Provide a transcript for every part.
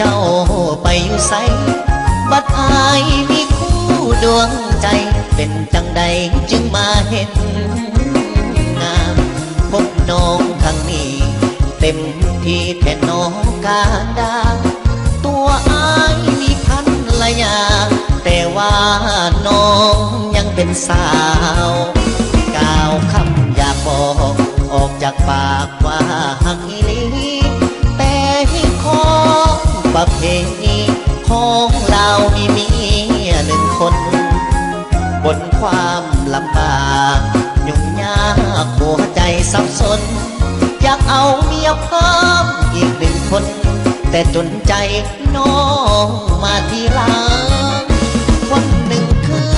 เจ้าไปอยู่ไสบัดอายมีคู่ดวงใจเป็นจังใดจึงมาเห็นงามพบน้องทางนี้เต็มที่แท่น้องการดาตัวอายมีพันละอย่างแต่ว่าน้องยังเป็นสาวก้าวคำอยากบอกออกจากปากว่าหักอีหลีแต่ของประเพณีของเรามีเมียหนึ่งคนบนความลำบากยุ่งยากหัวใจสับสนอยากเอาเมียเพิ่มอีกหนึ่งคนแต่จนใจน้องมาทีหลังคนหนึ่งคือ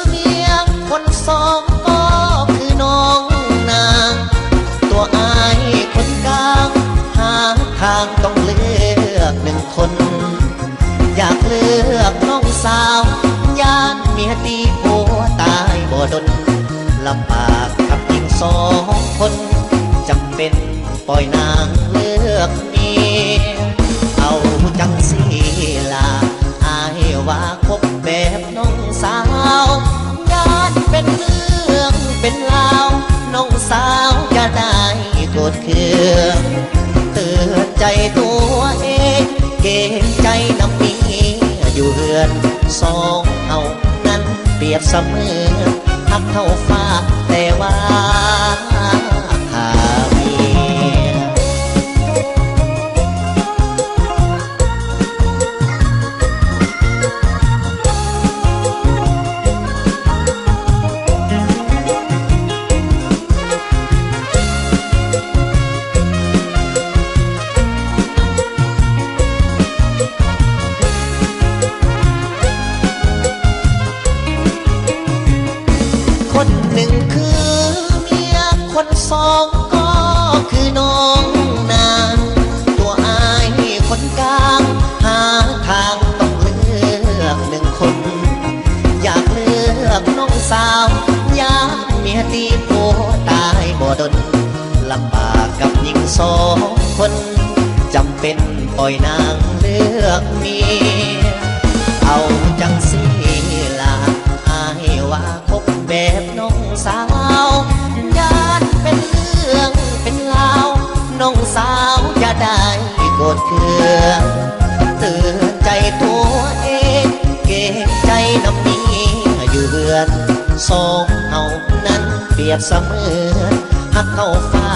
เมียคนสองก็คือน้องนางตัวอายคนกลางหาทางต้องเลือกหนึ่งคนอยากเลือกน้องสาวย่านเมียตีผัวตายบ่ดนลำบากกับหญิงสองคนจำเป็นปล่อยนางเลือกเมียเอาจังสีลาอายว่าคบแบบน้องสาวญาติเป็นเรื่องเป็นราวน้องสาวจะได้โกรธเคืองเตือนใจตัวเองเกรงใจน้ำมีอยู่เรือนสองเอานั้นเปรียบเสมือนหักเท่าฟ้าแต่ว่าหาเมียคนหนึ่งคือเมียคนสองก็คือน้องนางตัวอายคนกลางหาทางต้องเลือกหนึ่งคนอยากเลือกน้องสาวอยากเมียตีผัวตายบ่ดนลำบากกับหญิงสองคนจำเป็นปล่อยนางเลือกเมียเอาจังสีลาอายว่าคบแบบน้องสาวญาติเป็นเรื่องเป็นราวน้องสาวจะได้โกรธเคืองเตือนใจตัวเองเกรงใจน้ำมีอยู่เรือนสองเอานั้นเปรียบเสมือนหักเข้าฟ้า